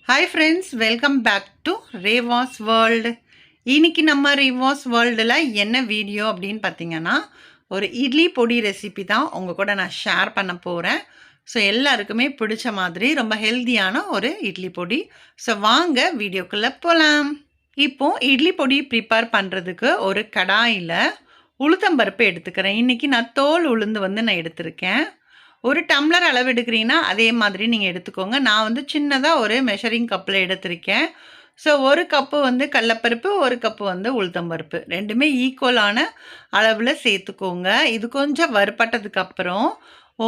Hi friends, welcome back to Revas world. இன்னைக்கு நம்ம ரேவாஸ் வேர்ல்டில் என்ன வீடியோ அப்படின்னு பார்த்தீங்கன்னா, ஒரு இட்லி பொடி ரெசிபி தான் உங்கள் கூட நான் ஷேர் பண்ண போகிறேன். ஸோ எல்லாருக்குமே பிடிச்ச மாதிரி ரொம்ப ஹெல்த்தியான ஒரு இட்லி பொடி. ஸோ வாங்க வீடியோக்குள்ளே போகலாம். இப்போது இட்லி பொடி ப்ரிப்பேர் பண்ணுறதுக்கு ஒரு கடாயில் உளுத்தம்பருப்பு எடுத்துக்கிறேன். இன்றைக்கி நான் தோல் உளுந்து நான் எடுத்திருக்கேன். ஒரு டம்ளர் அளவு எடுக்கிறீங்கன்னா அதே மாதிரி நீங்கள் எடுத்துக்கோங்க. நான் சின்னதாக ஒரு மெஷரிங் கப்பில் எடுத்திருக்கேன். ஸோ ஒரு கப்பு கடலப்பருப்பு, ஒரு கப்பு உளுத்தம்பருப்பு, ரெண்டுமே ஈக்குவலான அளவில் சேர்த்துக்கோங்க. இது கொஞ்சம் வறுபட்டதுக்கப்புறம்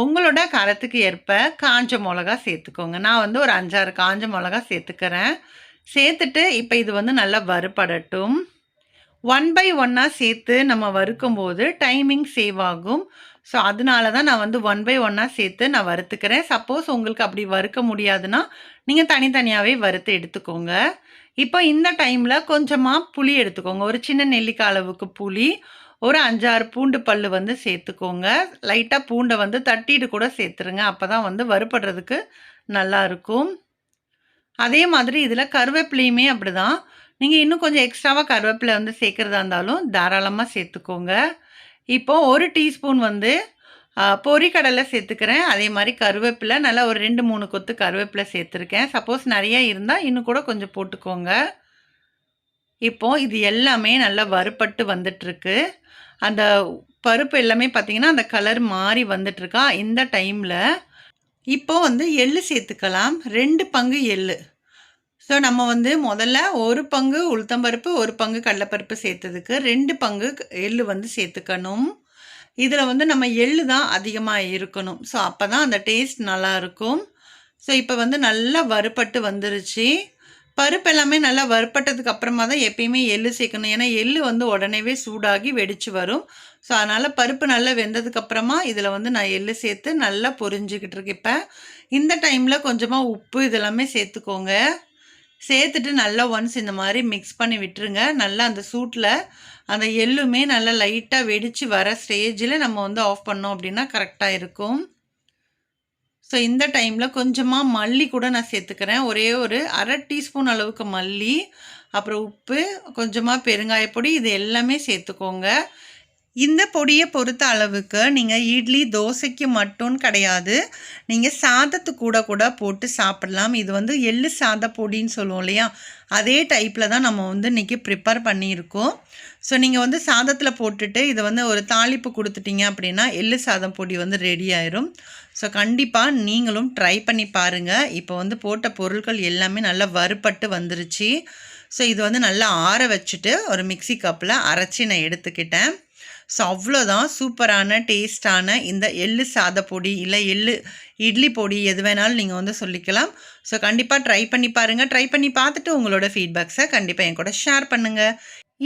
உங்களோட காரத்துக்கு ஏற்ப காஞ்ச மிளகா சேர்த்துக்கோங்க. நான் ஒரு 5-6 காஞ்ச மிளகா சேர்த்துக்கிறேன். சேர்த்துட்டு இப்போ இது நல்லா வறுபடட்டும். 1 பை 1 சேர்த்து நம்ம வறுக்கும்போது டைமிங் சேவ் ஆகும். ஸோ அதனால தான் நான் 1 பை 1 சேர்த்து நான் வறுத்துக்கிறேன். சப்போஸ் உங்களுக்கு அப்படி வறுக்க முடியாதுன்னா நீங்கள் தனித்தனியாகவே வறுத்து எடுத்துக்கோங்க. இப்போ இந்த டைமில் கொஞ்சமாக புளி எடுத்துக்கோங்க. ஒரு சின்ன நெல்லிக்காய் அளவுக்கு புளி, ஒரு 5-6 பூண்டு பல் சேர்த்துக்கோங்க. லைட்டாக பூண்டை தட்டிட்டு கூட சேர்த்துருங்க. அப்போ தான் வறுபடுறதுக்கு நல்லாயிருக்கும். அதே மாதிரி இதில் கருவேப்பிலையுமே அப்படி தான். நீங்கள் இன்னும் கொஞ்சம் எக்ஸ்ட்ராவாக கருவேப்பிலை சேர்க்குறதா இருந்தாலும் தாராளமாக சேர்த்துக்கோங்க. இப்போது ஒரு டீஸ்பூன் பொரிக்கடலை சேர்த்துக்கிறேன். அதே மாதிரி கருவேப்பிலை நல்லா ஒரு 2-3 கொத்து கருவேப்பிலை சேர்த்துருக்கேன். சப்போஸ் நிறைய இருந்தால் இன்னும் கூட கொஞ்சம் போட்டுக்கோங்க. இப்போது இது எல்லாமே நல்லா வறுபட்டு வந்துட்டுருக்கு. அந்த பருப்பு எல்லாமே பார்த்திங்கன்னா அந்த கலர் மாறி வந்துட்டுருக்கா. இந்த டைமில் இப்போது எள்ளு சேர்த்துக்கலாம். 2 பங்கு எள்ளு. ஸோ நம்ம முதல்ல 1 பங்கு உளுத்தம்பருப்பு, 1 பங்கு கடலைப்பருப்பு சேர்த்ததுக்கு 2 பங்கு எள்ளு சேர்த்துக்கணும். இதில் நம்ம எள்ளு தான் அதிகமாக இருக்கணும். ஸோ அப்போ தான் அந்த டேஸ்ட் நல்லாயிருக்கும். ஸோ இப்போ நல்லா வறுபட்டு வந்துருச்சு. பருப்பு எல்லாமே நல்லா வறுபட்டதுக்கு அப்புறமா தான் எப்பயுமே எள்ளு சேர்க்கணும். ஏன்னா எள்ளு உடனேவே சூடாகி வெடிச்சு வரும். ஸோ அதனால் பருப்பு நல்லா வெந்ததுக்கப்புறமா இதில் நான் எள்ளு சேர்த்து நல்லா பொரிஞ்சுக்கிட்டு இருக்கேன். இப்போ இந்த டைமில் கொஞ்சமாக உப்பு இதெல்லாமே சேர்த்துக்கோங்க. சேர்த்துட்டு நல்லா ஒன்ஸ் இந்த மாதிரி மிக்ஸ் பண்ணி விட்டுருங்க. நல்லா அந்த சூட்டில் அந்த எள்ளுமே நல்லா லைட்டாக வெடித்து வர ஸ்டேஜில் நம்ம ஆஃப் பண்ணோம் அப்படின்னா கரெக்டாக இருக்கும். ஸோ இந்த டைமில் கொஞ்சமாக மல்லி கூட நான் சேர்த்துக்கிறேன். ஒரே ஒரு 1/2 டீஸ்பூன் அளவுக்கு மல்லி, அப்புறம் உப்பு, கொஞ்சமாக பெருங்காயப்பொடி, இது எல்லாமே சேர்த்துக்கோங்க. இந்த பொடியை பொறுத்த அளவுக்கு நீங்கள் இட்லி, தோசைக்கு மட்டும் கிடையாது, நீங்கள் சாதத்து கூட போட்டு சாப்பிடலாம். இது எள்ளு சாத பொடின்னு சொல்லுவோம் இல்லையா, அதே டைப்பில் தான் நம்ம இன்றைக்கி ப்ரிப்பேர் பண்ணியிருக்கோம். ஸோ நீங்கள் சாதத்தில் போட்டுட்டு இதை ஒரு தாளிப்பு கொடுத்துட்டீங்க அப்படின்னா எள்ளு சாதம் பொடி ரெடி ஆயிரும். ஸோ கண்டிப்பாக நீங்களும் ட்ரை பண்ணி பாருங்கள். இப்போ போட்ட பொருட்கள் எல்லாமே நல்லா வறுபட்டு வந்துருச்சு. ஸோ இது நல்லா ஆற வச்சுட்டு ஒரு மிக்சி கப்பில் அரைச்சி நான் எடுத்துக்கிட்டேன். ஸோ அவ்வளோதான், சூப்பரான டேஸ்டான இந்த எள்ளு சாத பொடி இல்லை எள்ளு இட்லி பொடி எது வேணாலும் நீங்கள் சொல்லிக்கலாம். ஸோ கண்டிப்பாக ட்ரை பண்ணி பாருங்கள். ட்ரை பண்ணி பார்த்துட்டு உங்களோட ஃபீட்பேக்ஸை கண்டிப்பாக என் கூட ஷேர் பண்ணுங்கள்.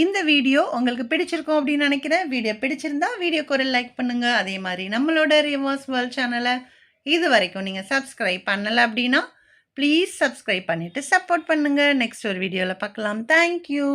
இந்த வீடியோ உங்களுக்கு பிடிச்சிருக்கும் அப்படின்னு நினைக்கிறேன். வீடியோ பிடிச்சிருந்தா வீடியோக்கு ஒரு லைக் பண்ணுங்கள். அதே மாதிரி நம்மளோட ரேவாஸ் வேர்ல்ட் சேனலை இது வரைக்கும் நீங்கள் சப்ஸ்கிரைப் பண்ணலை அப்படின்னா ப்ளீஸ் சப்ஸ்கிரைப் பண்ணிவிட்டு சப்போர்ட் பண்ணுங்கள். நெக்ஸ்ட் ஒரு வீடியோவில் பார்க்கலாம். தேங்க்யூ.